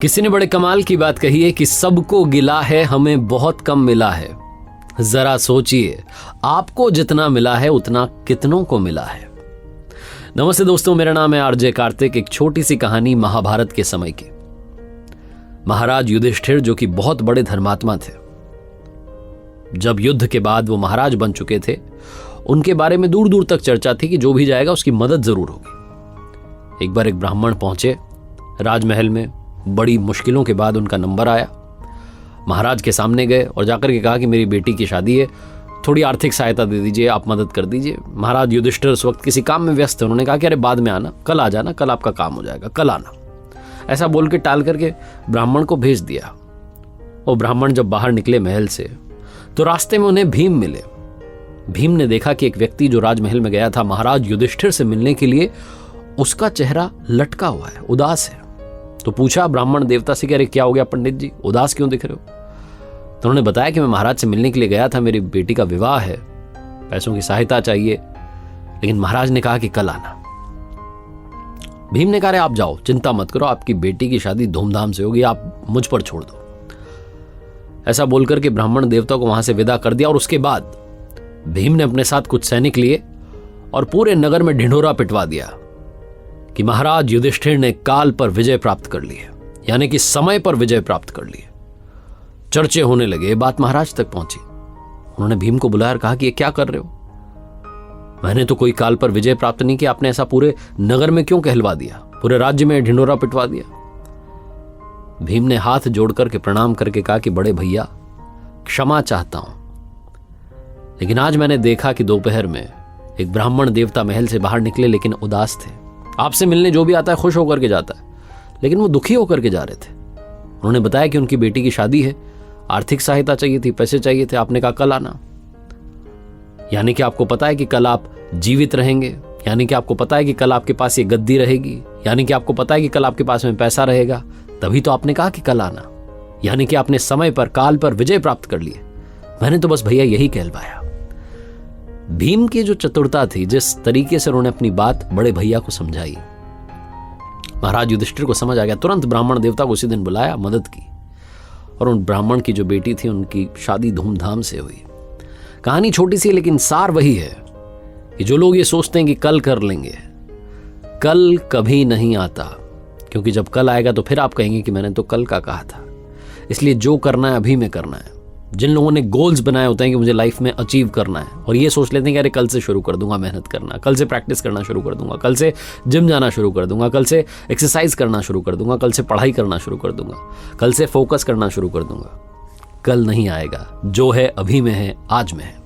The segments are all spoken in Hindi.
किसी ने बड़े कमाल की बात कही है कि सबको गिला है, हमें बहुत कम मिला है। जरा सोचिए, आपको जितना मिला है उतना कितनों को मिला है। नमस्ते दोस्तों, मेरा नाम है आरजे कार्तिक। एक छोटी सी कहानी महाभारत के समय की। महाराज युधिष्ठिर जो कि बहुत बड़े धर्मात्मा थे, जब युद्ध के बाद वो महाराज बन चुके थे, उनके बारे में दूर दूर तक चर्चा थी कि जो भी जाएगा उसकी मदद जरूर होगी। एक बार एक ब्राह्मण पहुंचे राजमहल में। बड़ी मुश्किलों के बाद उनका नंबर आया। महाराज के सामने गए और जाकर के कहा कि मेरी बेटी की शादी है, थोड़ी आर्थिक सहायता दे दीजिए, आप मदद कर दीजिए। महाराज युधिष्ठिर उस वक्त किसी काम में व्यस्त थे। उन्होंने कहा कि अरे बाद में आना, कल आ जाना, कल आपका काम हो जाएगा, कल आना। ऐसा बोल के टाल करके ब्राह्मण को भेज दिया। वो ब्राह्मण जब बाहर निकले महल से तो रास्ते में उन्हें भीम मिले। भीम ने देखा कि एक व्यक्ति जो राजमहल में गया था महाराज युधिष्ठिर से मिलने के लिए, उसका चेहरा लटका हुआ है, उदास है। तो पूछा ब्राह्मण देवता से कि अरे क्या हो गया पंडित जी, उदास क्यों दिख रहे हो? तो उन्होंने बताया कि मैं महाराज से मिलने के लिए गया था, मेरी बेटी का विवाह है, पैसों की सहायता चाहिए, लेकिन महाराज ने कहा कि कल आना। भीम ने कहा अरे आप जाओ, चिंता मत करो, आपकी बेटी की शादी धूमधाम से होगी, आप मुझ पर छोड़ दो। ऐसा बोलकर के ब्राह्मण देवता को वहां से विदा कर दिया। और उसके बाद भीम ने अपने साथ कुछ सैनिक लिए और पूरे नगर में ढिंढोरा पिटवा दिया कि महाराज युधिष्ठिर ने काल पर विजय प्राप्त कर ली है, यानी कि समय पर विजय प्राप्त कर ली है। चर्चे होने लगे, बात महाराज तक पहुंची। उन्होंने भीम को बुलाया और कहा कि ये क्या कर रहे हो? मैंने तो कोई काल पर विजय प्राप्त नहीं किया, आपने ऐसा पूरे नगर में क्यों कहलवा दिया, पूरे राज्य में ढिंढोरा पिटवा दिया? भीम ने हाथ जोड़ करके प्रणाम करके कहा कि बड़े भैया, क्षमा चाहता हूं, लेकिन आज मैंने देखा कि दोपहर में एक ब्राह्मण देवता महल से बाहर निकले, लेकिन उदास थे। आपसे मिलने जो भी आता है खुश होकर के जाता है, लेकिन वो दुखी होकर के जा रहे थे। उन्होंने बताया कि उनकी बेटी की शादी है, आर्थिक सहायता चाहिए थी, पैसे चाहिए थे। आपने कहा कल आना, यानी कि आपको पता है कि कल आप जीवित रहेंगे, यानी कि आपको पता है कि कल आपके पास ये गद्दी रहेगी, यानी कि आपको पता है कि कल आपके पास में पैसा रहेगा, तभी तो आपने कहा कि कल आना, यानी कि आपने समय पर काल पर विजय प्राप्त कर लिए। मैंने तो बस भैया यही कहलवाया। भीम की जो चतुरता थी, जिस तरीके से उन्होंने अपनी बात बड़े भैया को समझाई, महाराज युधिष्ठिर को समझ आ गया। तुरंत ब्राह्मण देवता को उसी दिन बुलाया, मदद की, और उन ब्राह्मण की जो बेटी थी उनकी शादी धूमधाम से हुई। कहानी छोटी सी, लेकिन सार वही है कि जो लोग ये सोचते हैं कि कल कर लेंगे, कल कभी नहीं आता, क्योंकि जब कल आएगा तो फिर आप कहेंगे कि मैंने तो कल का कहा था। इसलिए जो करना है अभी में करना है। जिन लोगों ने गोल्स बनाए होते हैं कि मुझे लाइफ में अचीव करना है, और ये सोच लेते हैं कि अरे कल से शुरू कर दूंगा मेहनत करना, कल से प्रैक्टिस करना शुरू कर दूंगा, कल से जिम जाना शुरू कर दूंगा, कल से एक्सरसाइज करना शुरू कर दूंगा, कल से पढ़ाई करना शुरू कर दूंगा, कल से फोकस करना शुरू कर दूंगा। कल नहीं आएगा, जो है अभी में है, आज में है।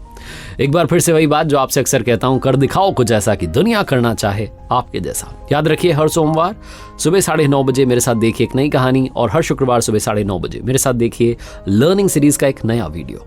एक बार फिर से वही बात जो आपसे अक्सर कहता हूं, कर दिखाओ कुछ ऐसा कि दुनिया करना चाहे आपके जैसा। याद रखिए, हर सोमवार सुबह 9:30 बजे मेरे साथ देखिए एक नई कहानी, और हर शुक्रवार सुबह 9:30 बजे मेरे साथ देखिए लर्निंग सीरीज का एक नया वीडियो।